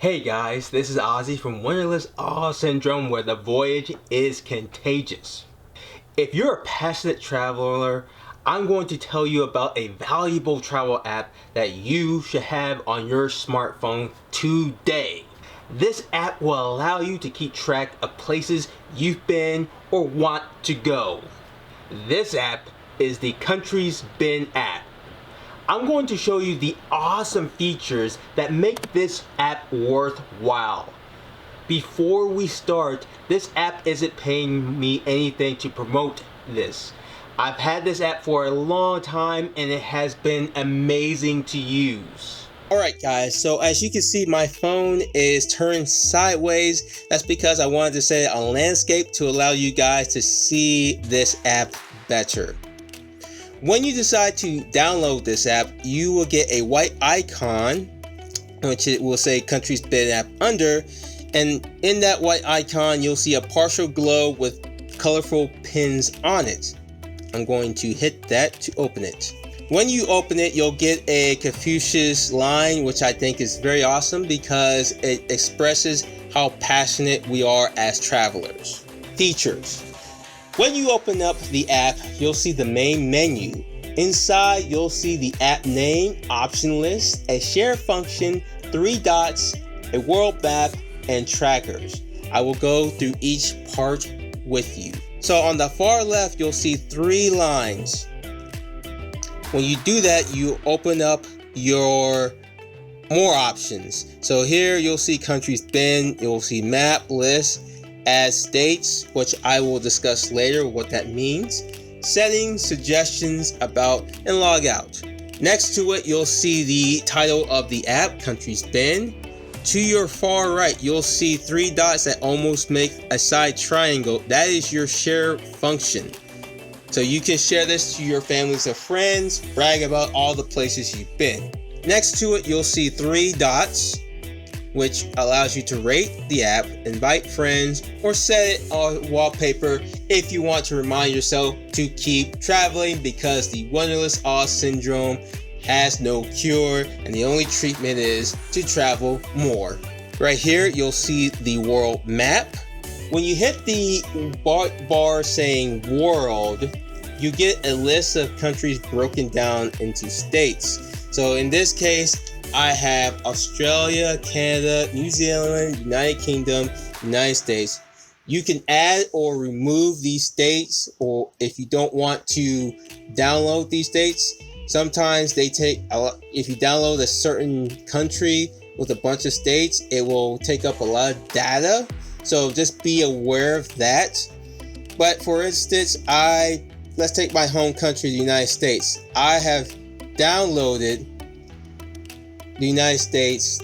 Hey guys, this is Ozzie from Wanderlust Awe Syndrome, where the voyage is contagious. If you're a passionate traveler, I'm going to tell you about a valuable travel app that you should have on your smartphone today. This app will allow you to keep track of places you've been or want to go. This app is the Countries Been app. I'm going to show you the awesome features that make this app worthwhile. Before we start, this app isn't paying me anything to promote this. I've had this app for a long time and it has been amazing to use. Alright guys, so as you can see, my phone is turned sideways. That's because I wanted to set it on landscape to allow you guys to see this app better. When you decide to download this app, you will get a white icon, which it will say Countries Been app under, and in that white icon you'll see a partial globe with colorful pins on it. I'm going to hit that to open it. When you open it, you'll get a Confucius line, which I think is very awesome because it expresses how passionate we are as travelers. Features. When you open up the app, you'll see the main menu. Inside, you'll see the app name, option list, a share function, 3 dots, a world map, and trackers. I will go through each part with you. So on the far left, you'll see 3 lines. When you do that, you open up your more options. So here you'll see Countries Been, you'll see map, list, add states, which I will discuss later what that means, settings, suggestions, about, and log out. Next to it, you'll see the title of the app, Countries Been. To your far right, you'll see 3 dots that almost make a side triangle. That is your share function. So you can share this to your families and friends, brag about all the places you've been. Next to it, you'll see 3 dots, which allows you to rate the app, invite friends, or set it on wallpaper if you want to remind yourself to keep traveling, because the Wanderlust Awe Syndrome has no cure and the only treatment is to travel more. Right here you'll see the world map. When you hit the bar saying world, you get a list of countries broken down into states. So in this case, I have Australia, Canada, New Zealand, United Kingdom, United States. You can add or remove these states, or if you don't want to download these states, sometimes they take a lot. If you download a certain country with a bunch of states, it will take up a lot of data. So just be aware of that. But for instance, let's take my home country, the United States. I have downloaded the United States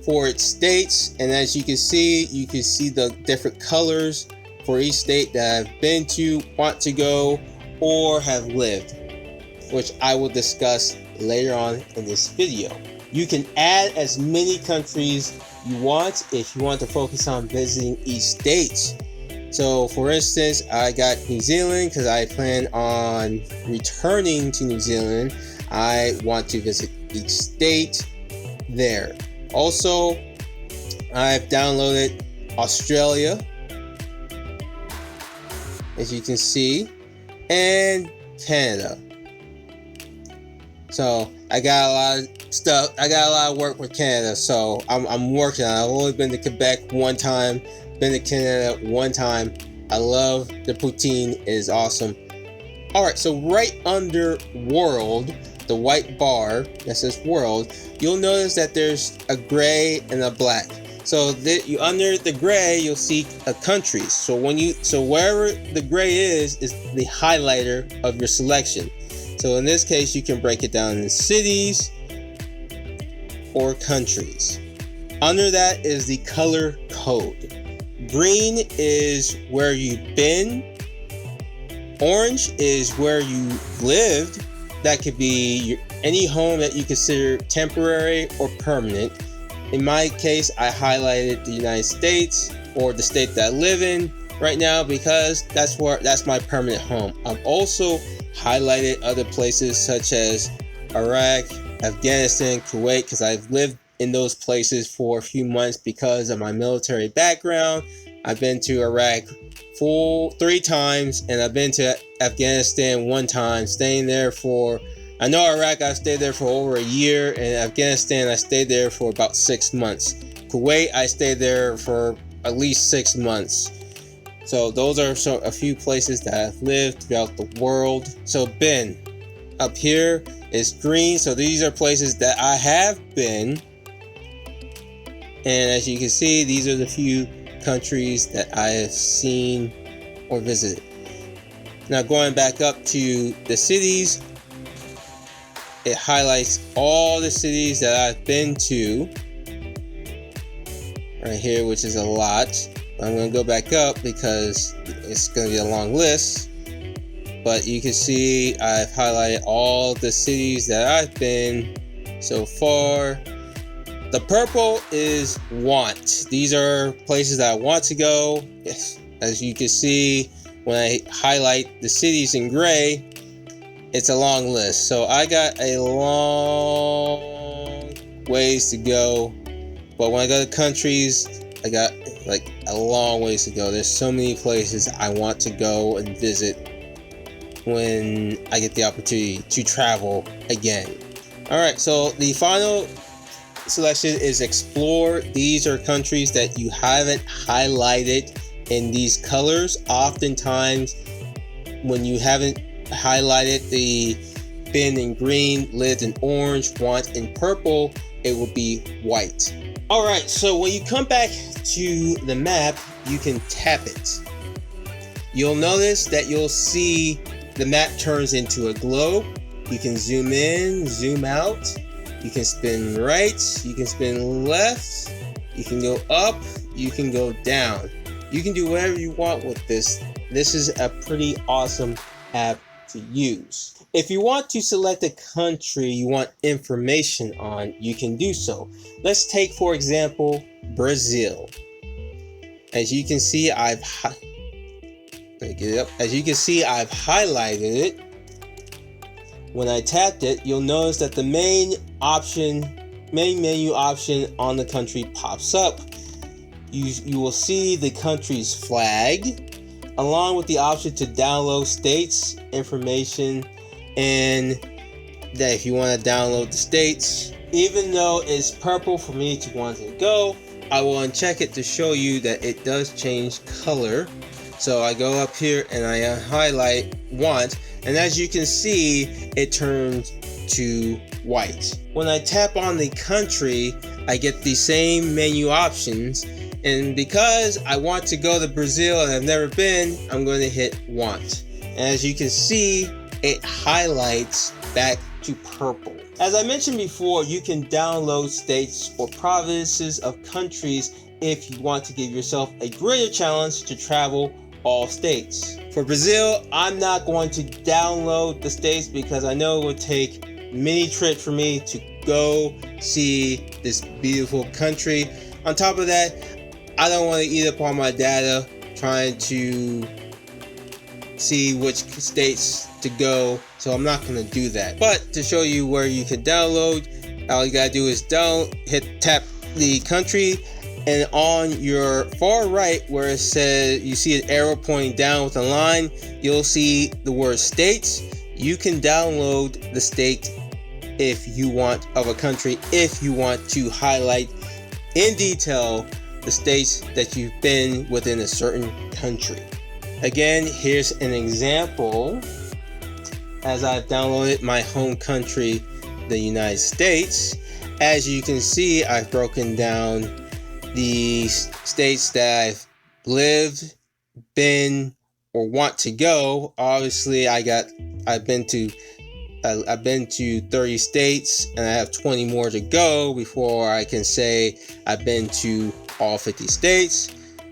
for its states, and as you can see the different colors for each state that I've been to, want to go, or have lived, which I will discuss later on in this video. You can add as many countries you want if you want to focus on visiting each state. So for instance, I got New Zealand because I plan on returning to New Zealand. I want to visit each state there. Also, I've downloaded Australia, as you can see, and Canada. So I got a lot of stuff. I got a lot of work with Canada, so I'm working on it. I've only been to Quebec one time, been to Canada one time. I love the poutine, it is awesome. Alright, so right under world, the white bar that says world, you'll notice that there's a gray and a black. So under the gray, you'll see a countries. So wherever the gray is the highlighter of your selection. So in this case, you can break it down into cities or countries. Under that is the color code. Green is where you've been. Orange is where you lived. That could be any home that you consider temporary or permanent. In my case, I highlighted the United States, or the state that I live in right now, because that's my permanent home. I've also highlighted other places such as Iraq, Afghanistan, Kuwait, because I've lived in those places for a few months because of my military background. I've been to Iraq 3 times, and I've been to Afghanistan 1 time, staying there for, I know Iraq I stayed there for over a year, and Afghanistan I stayed there for about 6 months. Kuwait I stayed there for at least 6 months. So those are a few places that I've lived throughout the world. So been up here is green, so these are places that I have been, and as you can see, these are the few countries that I have seen or visited. Now going back up to the cities, it highlights all the cities that I've been to right here, which is a lot. I'm going to go back up because it's going to be a long list, but you can see I've highlighted all the cities that I've been so far. The purple is want. These are places that I want to go. Yes, as you can see, when I highlight the cities in gray, it's a long list. So I got a long ways to go. But when I go to countries, I got like a long ways to go. There's so many places I want to go and visit when I get the opportunity to travel again. Alright, so the final selection is explore. These are countries that you haven't highlighted in these colors. Oftentimes when you haven't highlighted the been in green, lived in orange, want in purple, it will be white. Alright, so when you come back to the map, you can tap it. You'll notice that you'll see the map turns into a globe. You can zoom in, zoom out. You can spin right, you can spin left, you can go up, you can go down. You can do whatever you want with this. This is a pretty awesome app to use. If you want to select a country you want information on, you can do so. Let's take, for example, Brazil. As you can see, I've highlighted it. When I tapped it, you'll notice that the main menu option on the country pops up. You will see the country's flag, along with the option to download states information, and that if you want to download the states, even though it's purple for me to want to go, I will uncheck it to show you that it does change color. So I go up here and I highlight want, and as you can see, it turns to white. When I tap on the country, I get the same menu options, and because I want to go to Brazil and I've never been, I'm going to hit want. And as you can see, it highlights back to purple. As I mentioned before, you can download states or provinces of countries if you want to give yourself a greater challenge to travel all states. For Brazil, I'm not going to download the states because I know it would take many trips for me to go see this beautiful country. On top of that, I don't want to eat up all my data trying to see which states to go, so I'm not going to do that. But to show you where you can download, all you gotta do is tap the country, and on your far right where it says, you see an arrow pointing down with a line, you'll see the word states. You can download the state if you want of a country, if you want to highlight in detail the states that you've been within a certain country. Again, here's an example as I've downloaded my home country, the United States. As you can see, I've broken down the states that I've lived, been, or want to go. Obviously, I've been to 30 states, and I have 20 more to go before I can say I've been to all 50 states.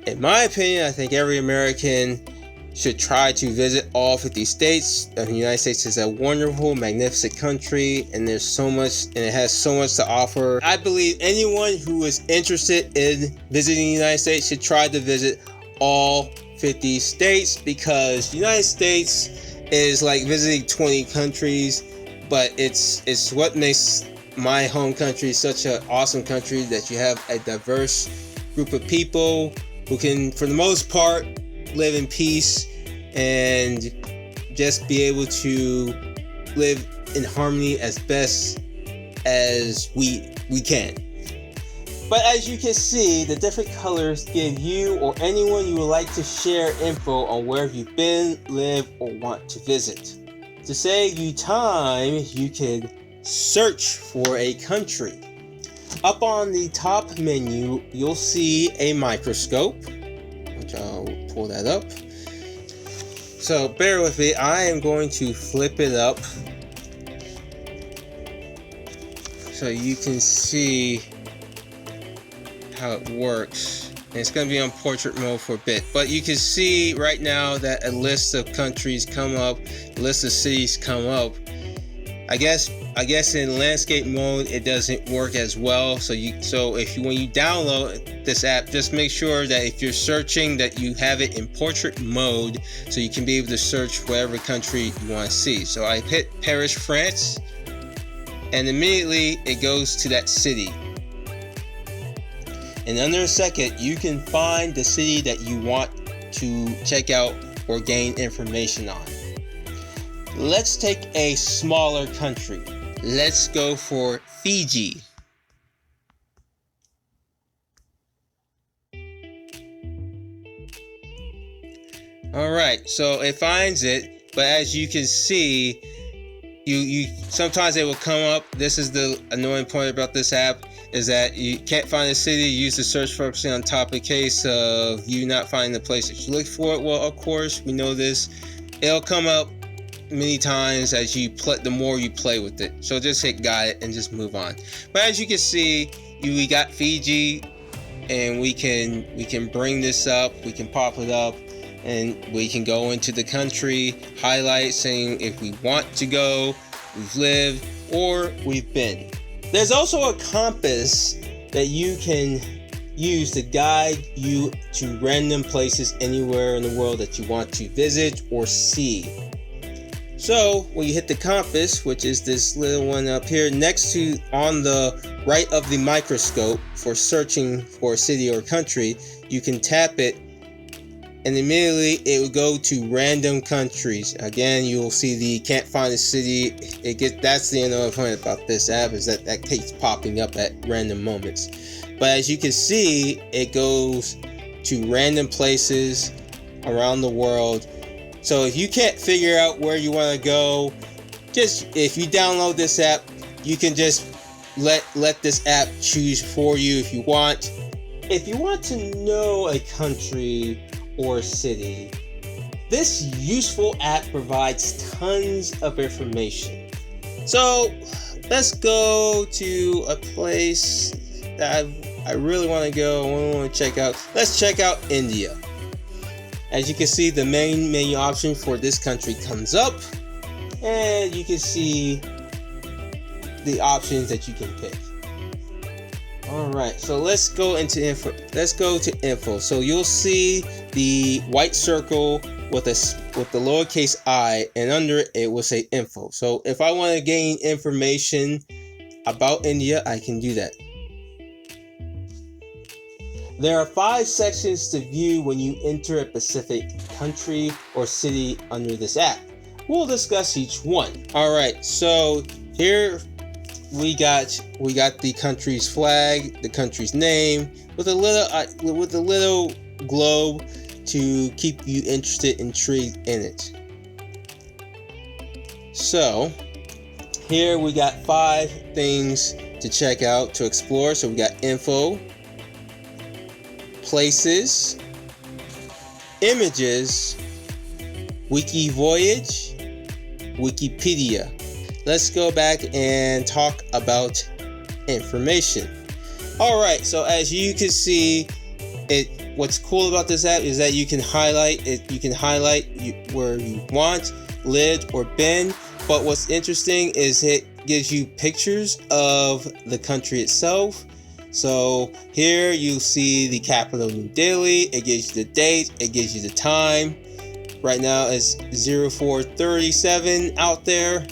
In my opinion, I think every American should try to visit all 50 states. The United States is a wonderful, magnificent country, and there's so much, and it has so much to offer. I believe anyone who is interested in visiting the United States should try to visit all 50 states, because the United States is like visiting 20 countries, but it's what makes my home country is such an awesome country that you have a diverse group of people who can, for the most part, live in peace and just be able to live in harmony as best as we can. But as you can see, the different colors give you or anyone you would like to share info on where you've been, live, or want to visit. To save you time, you could search for a country. Up on the top menu, you'll see a microscope, which I'll pull that up. So bear with me, I am going to flip it up so you can see how it works. And it's going to be on portrait mode for a bit, but you can see right now that a list of countries come up, a list of cities come up. I guess in landscape mode it doesn't work as well. So when you download this app, just make sure that if you're searching that you have it in portrait mode so you can be able to search whatever country you want to see. So I hit Paris, France, and immediately it goes to that city. And under a second, you can find the city that you want to check out or gain information on. Let's take a smaller country. Let's go for Fiji. Alright, so it finds it, but as you can see, you sometimes it will come up. This is the annoying point about this app, is that you can't find a city. You use the search function on top in case of you not finding the place that you look for it. Well, of course, we know this. It'll come up many times as the more you play with it. So just hit got it and just move on. But as you can see, we got Fiji, and we can bring this up. We can pop it up, and we can go into the country, highlight saying if we want to go, we've lived, or we've been. There's also a compass that you can use to guide you to random places anywhere in the world that you want to visit or see. So when you hit the compass, which is this little one up here next to on the right of the microscope for searching for a city or country, you can tap it and immediately it will go to random countries. Again, you will see the can't find a city. That's the another point about this app, is that keeps popping up at random moments. But as you can see, it goes to random places around the world. So if you can't figure out where you want to go, just if you download this app, you can just let this app choose for you if you want. If you want to know a country or a city, this useful app provides tons of information. So let's go to a place that I really want to go. I want to check out. Let's check out India. As you can see, the main menu option for this country comes up, and you can see the options that you can pick. Alright, so let's go into info. Let's go to info. So you'll see the white circle with the lowercase I, and under it will say info. So if I want to gain information about India, I can do that. There are 5 sections to view when you enter a specific country or city under this app. We'll discuss each one. Alright, so here we got the country's flag, the country's name, with a little globe to keep you intrigued in it. So here we got 5 things to check out, to explore. So we got info, places, images, Wiki Voyage, Wikipedia. Let's go back and talk about information. Alright, so as you can see, what's cool about this app is that you can highlight it. You can highlight where you want, lived, or been. But what's interesting is it gives you pictures of the country itself. So here you see the capital, New Delhi. It gives you the date. It gives you the time. Right now it's 0437 out there.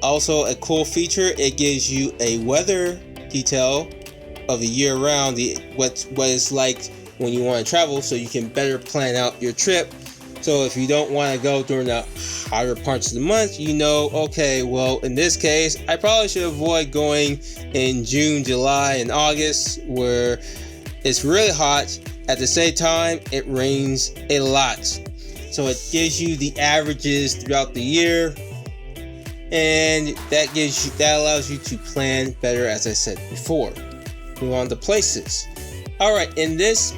Also, a cool feature, it gives you a weather detail of the year round, what it's like when you want to travel, so you can better plan out your trip. So if you don't want to go during the hotter parts of the month, okay, well, in this case, I probably should avoid going in June, July, and August, where it's really hot. At the same time, it rains a lot. So it gives you the averages throughout the year, and that allows you to plan better, as I said before. Move on to places. All right, in this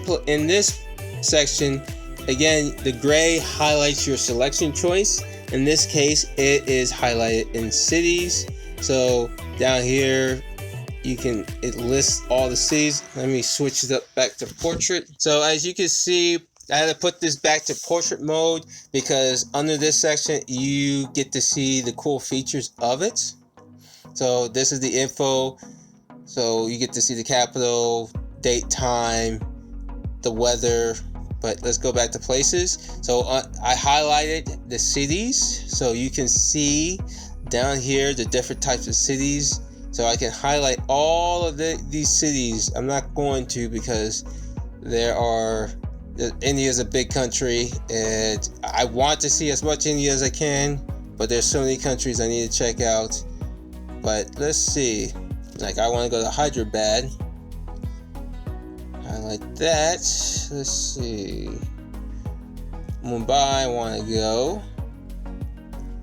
section, again, the gray highlights your selection choice. In this case, it is highlighted in cities. So down here, it lists all the cities. Let me switch it up back to portrait. So as you can see, I had to put this back to portrait mode because under this section, you get to see the cool features of it. So this is the info. So you get to see the capital, date, time, the weather. But let's go back to places. So I highlighted the cities, so you can see down here the different types of cities. So I can highlight all of these cities. I'm not going to because India is a big country, and I want to see as much India as I can. But there's so many countries I need to check out. But let's see. Like, I want to go to Hyderabad. Highlight that. Let's see. Mumbai, I want to go.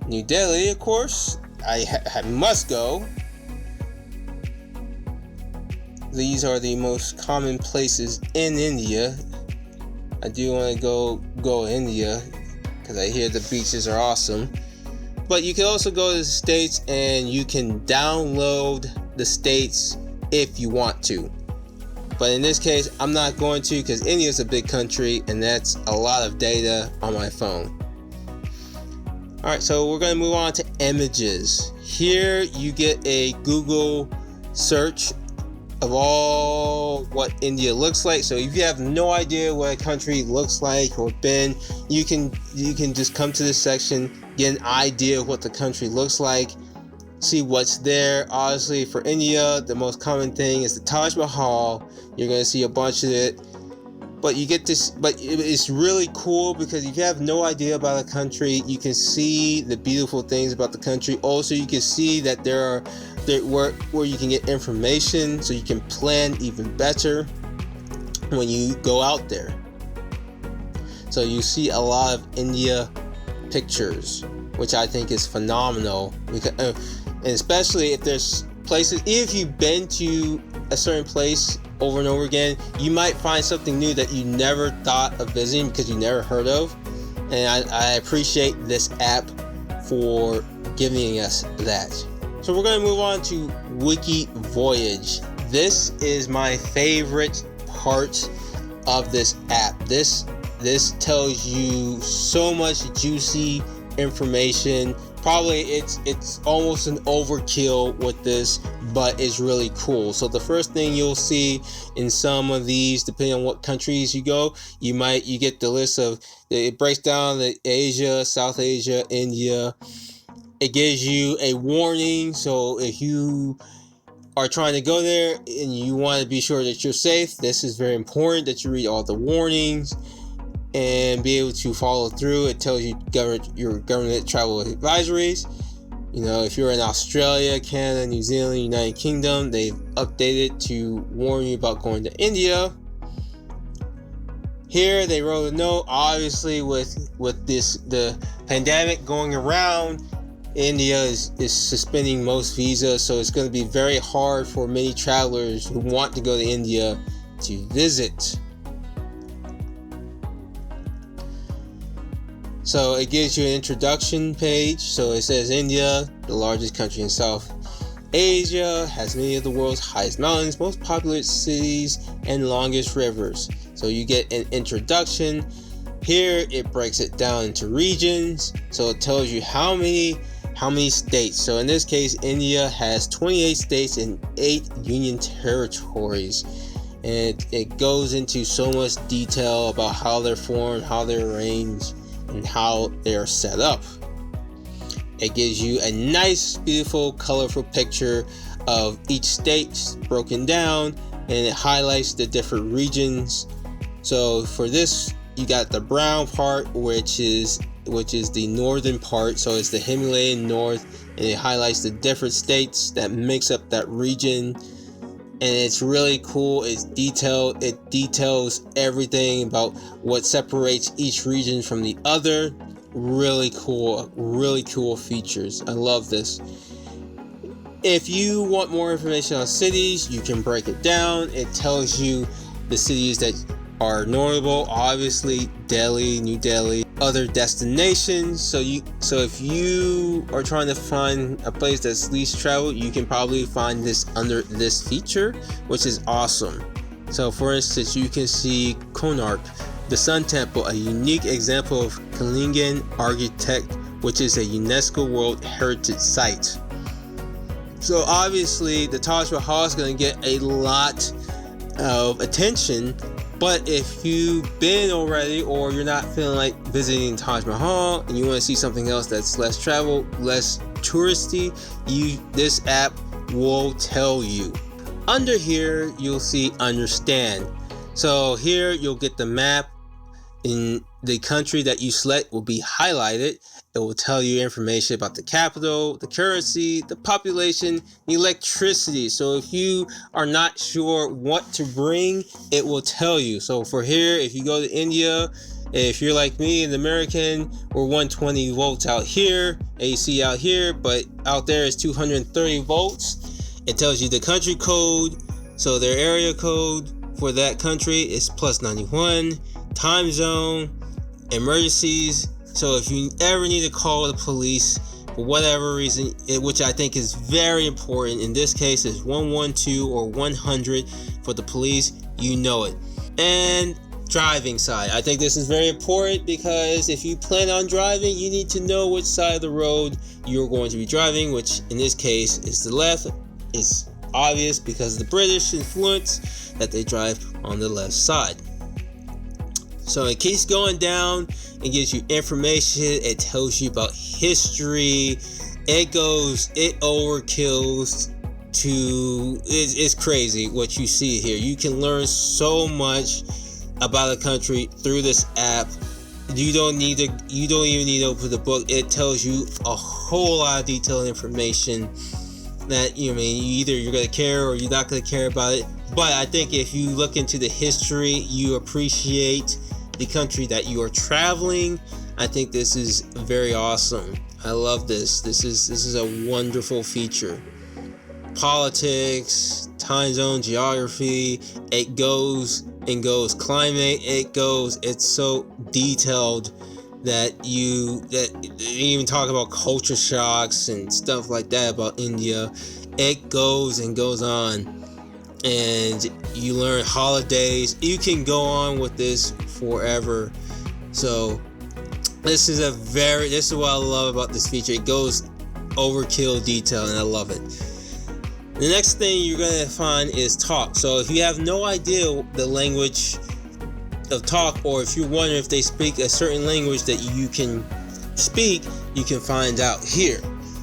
New Delhi, of course. I must go. These are the most common places in India. I do want to go to India because I hear the beaches are awesome. But you can also go to the states and you can download the states if you want to. But in this case, I'm not going to because India is a big country and that's a lot of data on my phone. Alright, so we're going to move on to images. Here you get a Google search of all what India looks like. So if you have no idea what a country looks like or been, you can just come to this section, get an idea of what the country looks like, see what's there. Obviously for India, the most common thing is the Taj Mahal. You're going to see a bunch of it, but you get this. But it's really cool because if you have no idea about a country, you can see the beautiful things about the country. Also, you can see that where you can get information, so you can plan even better when you go out there. So you see a lot of India pictures, which I think is phenomenal. And especially if there's places, if you've been to a certain place over and over again, you might find something new that you never thought of visiting because you never heard of. And I appreciate this app for giving us that. So we're going to move on to Wiki Voyage. This is my favorite part of this app. This tells you so much juicy information. Probably it's almost an overkill with this, but it's really cool. So the first thing you'll see in some of these, depending on what countries you go, you get the list of, it breaks down the Asia, South Asia, India. It gives you a warning, so if you are trying to go there and you want to be sure that you're safe, this is very important that you read all the warnings and be able to follow through. It tells you your government travel advisories. If you're in Australia, Canada, New Zealand, United Kingdom, they've updated to warn you about going to India. Here they wrote a note, obviously with the pandemic going around, India is suspending most visas, so it's going to be very hard for many travelers who want to go to India to visit. So it gives you an introduction page. So it says India, the largest country in South Asia, has many of the world's highest mountains, most populous cities, and longest rivers. So you get an introduction. Here it breaks it down into regions. So it tells you how many states. So in this case, India has 28 states and 8 union territories. And it goes into so much detail about how they're formed, how they're arranged, and how they are set up. It gives you a nice, beautiful, colorful picture of each state broken down, and it highlights the different regions. So for this, you got the brown part, which is the northern part. So it's the Himalayan north, and it highlights the different states that makes up that region. And it's really cool. It's detailed. It details everything about what separates each region from the other. Really cool features. I love this. If you want more information on cities, you can break it down. It tells you the cities that are notable, obviously Delhi, New Delhi, other destinations. So if you are trying to find a place that's least traveled, you can probably find this under this feature, which is awesome. So for instance, you can see Konark, the Sun Temple, a unique example of Kalingan architect, which is a UNESCO World Heritage Site. So obviously the Taj Mahal is going to get a lot of attention, but if you've been already, or you're not feeling like visiting Taj Mahal and you want to see something else that's less travel, less touristy, this app will tell you. Under here you'll see understand. So here you'll get the map. In the country that you select will be highlighted. It will tell you information about the capital, the currency, the population, electricity. So if you are not sure what to bring, it will tell you. So for here, if you go to India, if you're like me, an American, we're 120 volts out here, AC out here, but out there is 230 volts. It tells you the country code. So their area code for that country is +91. Time zone, emergencies. So if you ever need to call the police for whatever reason, which I think is very important in this case, is 112 or 100 for the police, you know it. And driving side, I think this is very important, because if you plan on driving, you need to know which side of the road you're going to be driving, which in this case is the left. It's obvious because of the British influence that they drive on the left side. So it keeps going down and gives you information. It tells you about history. It overkills to, it's crazy what you see here. You can learn so much about a country through this app. You don't even need to open the book. It tells you a whole lot of detailed information that either you're gonna care or you're not gonna care about it. But I think if you look into the history, you appreciate the country that you are traveling. I think this is very awesome. I love this. This is a wonderful feature. Politics, time zone, geography, it goes and goes. Climate, it's so detailed that you even talk about culture shocks and stuff like that about India. It goes and goes on. And you learn holidays. You can go on with this forever. So this is what I love about this feature. It goes overkill detail, and I love it. The next thing you're gonna find is talk. So if you have no idea the language of talk, or if you're wondering if they speak a certain language that you can speak, you can find out here.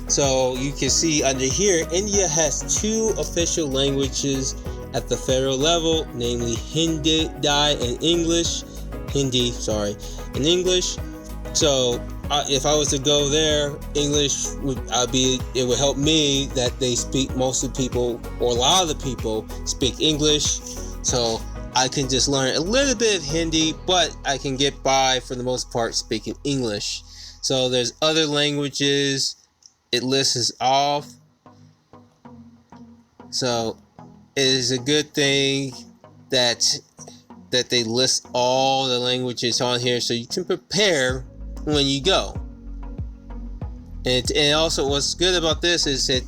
So you can see under here, India has 2 official languages at the federal level, namely Hindi and English. So if I was to go there, English it would help me that they speak, most of the people, or a lot of the people speak English. So I can just learn a little bit of Hindi, but I can get by for the most part speaking English. So there's other languages. It lists off. So it is a good thing that they list all the languages on here, so you can prepare when you go. And also what's good about this is it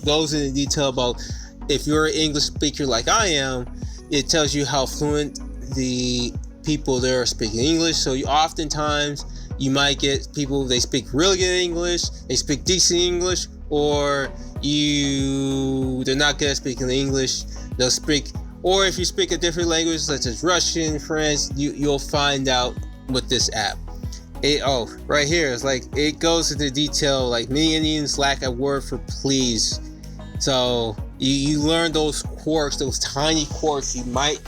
goes into detail about if you're an English speaker like I am. It tells you how fluent the people there are speaking English. So oftentimes you might get people, they speak really good English, they speak decent English, or they're not good at speaking English. They'll speak, or if you speak a different language such as Russian, French, you'll find out with this app. Right here, it's like it goes into detail. Like, many Indians lack a word for please, so you learn those quirks, those tiny quirks you might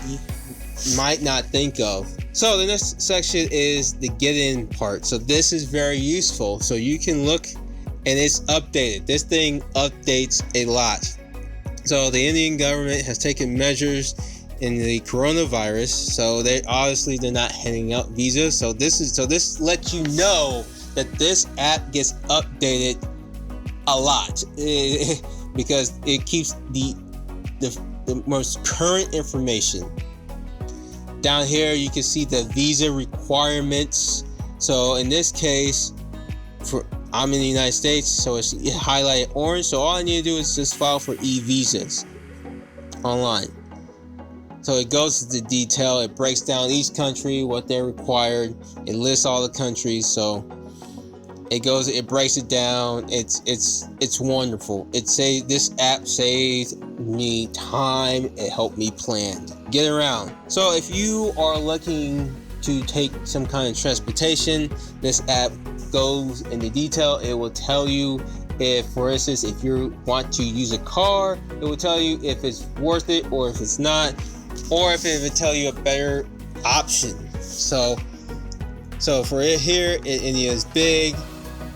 not think of. So the next section is the get in part. So this is very useful. So you can look, and it's updated. This thing updates a lot. So the Indian government has taken measures in the coronavirus. So they're not handing out visas. So this lets you know that this app gets updated a lot because it keeps the most current information. Down here you can see the visa requirements. So in this case, I'm in the United States, so it's highlighted orange. So all I need to do is just file for e-visas online. So it goes into detail. It breaks down each country, what they're required. It lists all the countries. So it breaks it down. It's wonderful. This app saved me time. It helped me plan, get around. So if you are looking to take some kind of transportation, this app goes into detail. It will tell you if, for instance, if you want to use a car, it will tell you if it's worth it or if it's not, or if it will tell you a better option. So for it here, India is big,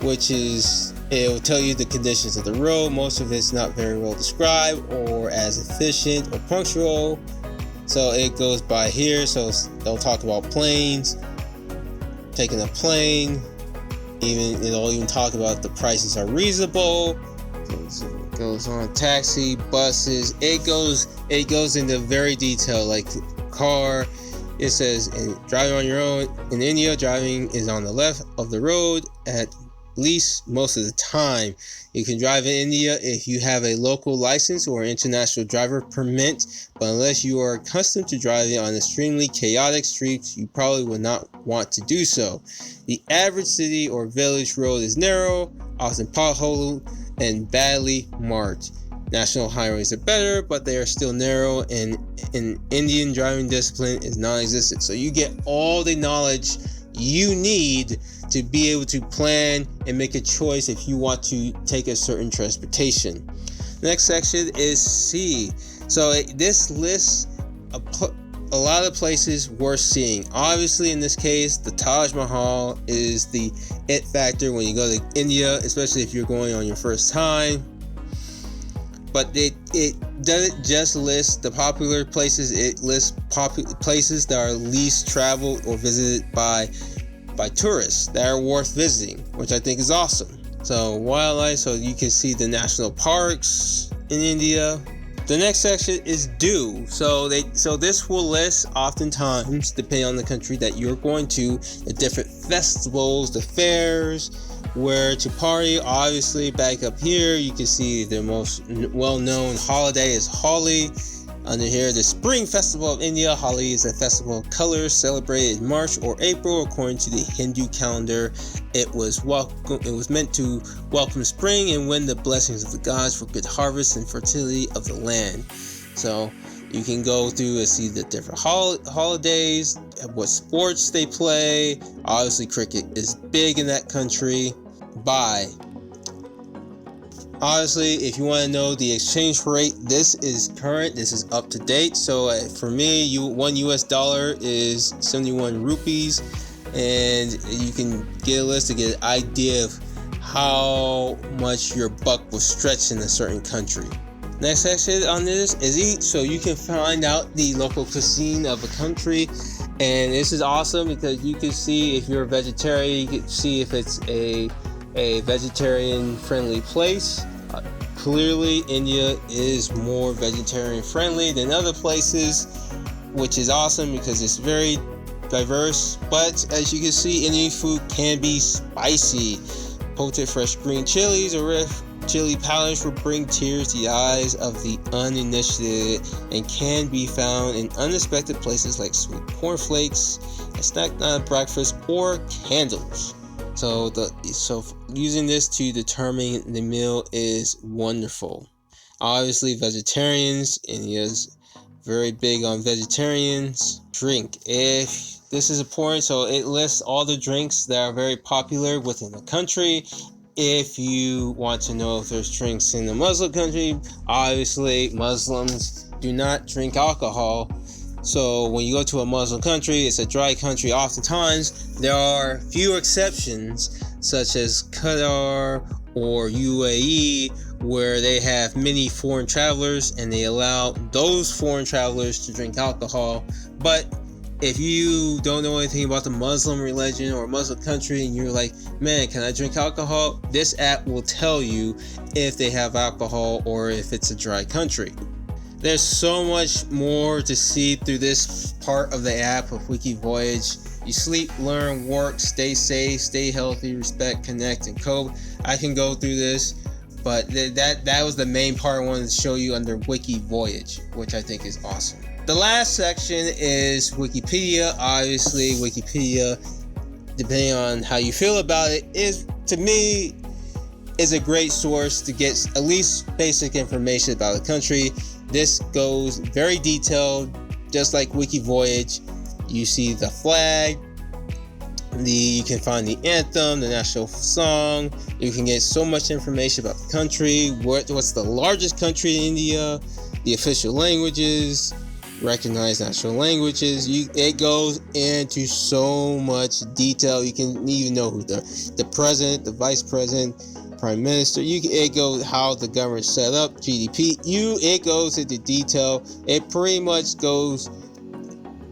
which is, it will tell you the conditions of the road. Most of it's not very well described or as efficient or punctual. So it goes by here. So they'll talk about planes, taking a plane. It'll even talk about the prices are reasonable. It goes on taxi, buses. It goes into very detail, like car. It says driving on your own in India, driving is on the left of the road at least most of the time. You can drive in India if you have a local license or international driver permit, but unless you are accustomed to driving on extremely chaotic streets, you probably would not want to do so. The average city or village road is narrow, often potholed, and badly marked. National highways are better, but they are still narrow, and Indian driving discipline is non-existent. So you get all the knowledge you need to be able to plan and make a choice if you want to take a certain transportation. Next section is C. So this lists a lot of places worth seeing. Obviously, in this case, the Taj Mahal is the it factor when you go to India, especially if you're going on your first time. But it doesn't just list the popular places. It lists places that are least traveled or visited by tourists that are worth visiting, which I think is awesome. So wildlife, so you can see the national parks in India. The next section is do. So this will list, oftentimes, depending on the country that you're going to, the different festivals, the fairs, where to party. Obviously, back up here, you can see the most well-known holiday is Holi. Under here, the Spring Festival of India. Holi is a festival of colors celebrated in March or April according to the Hindu calendar. It was meant to welcome spring and win the blessings of the gods for good harvest and fertility of the land. So you can go through and see the different holidays, what sports they play. Obviously, cricket is big in that country. Buy. Honestly, if you want to know the exchange rate, this is current, this is up to date. So for me, $1 US is 71 rupees, and you can get a list to get an idea of how much your buck will stretch in a certain country. Next section on this is eat. So you can find out the local cuisine of a country, and this is awesome because you can see if you're a vegetarian, you can see if it's a vegetarian friendly place. Clearly, India is more vegetarian friendly than other places, which is awesome because it's very diverse. But as you can see, Indian food can be spicy. Potent fresh green chilies or red chili powders will bring tears to the eyes of the uninitiated and can be found in unexpected places like sweet cornflakes, a snack night breakfast, or candles. So using this to determine the meal is wonderful. Obviously, vegetarians, India's very big on vegetarians. Drink. If this is important. So it lists all the drinks that are very popular within the country. If you want to know if there's drinks in the Muslim country, obviously Muslims do not drink alcohol. So when you go to a Muslim country, it's a dry country. Oftentimes, there are few exceptions, such as Qatar or UAE, where they have many foreign travelers and they allow those foreign travelers to drink alcohol. But if you don't know anything about the Muslim religion or Muslim country and you're like, man, can I drink alcohol? This app will tell you if they have alcohol or if it's a dry country. There's so much more to see through this part of the app of Wiki Voyage. You sleep, learn, work, stay safe, stay healthy, respect, connect, and cope. I can go through this, but that was the main part I wanted to show you under Wiki Voyage, which I think is awesome. The last section is Wikipedia. Obviously, Wikipedia, depending on how you feel about it, is, to me, is a great source to get at least basic information about the country. This goes very detailed, just like Wiki Voyage. You see the flag, you can find the anthem, the national song. You can get so much information about the country, what's the largest country in India, the official languages, recognized national languages. It goes into so much detail. You can even know who the president, the vice president, prime minister. It goes how the government's set up, GDP. It goes into detail. It pretty much goes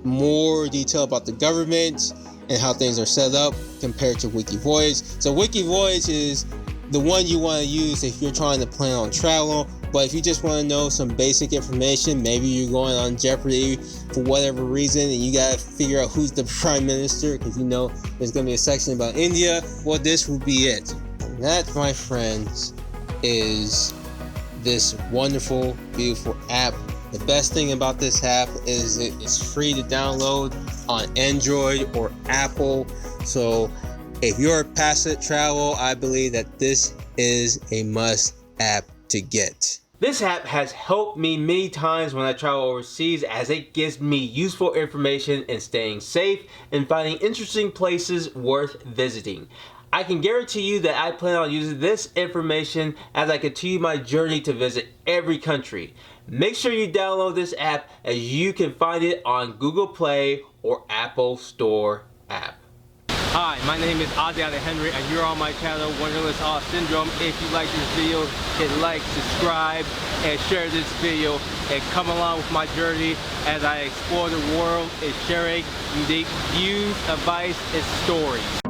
more detail about the government and how things are set up compared to Wiki Voyage. So Wiki Voyage is the one you want to use if you're trying to plan on travel. But if you just want to know some basic information, maybe you're going on Jeopardy for whatever reason and you got to figure out who's the prime minister because you know there's going to be a section about India, well, this will be it. And that, my friends, is this wonderful, beautiful app. The best thing about this app is it's free to download on Android or Apple. So if you're a passionate travel, I believe that this is a must app to get. This app has helped me many times when I travel overseas, as it gives me useful information in staying safe and finding interesting places worth visiting. I can guarantee you that I plan on using this information as I continue my journey to visit every country. Make sure you download this app, as you can find it on Google Play or Apple Store app. Hi, my name is Ozzie and you're on my channel, Wanderlust Awe Syndrome. If you like this video, hit like, subscribe, and share this video, and come along with my journey as I explore the world and sharing unique views, advice, and stories.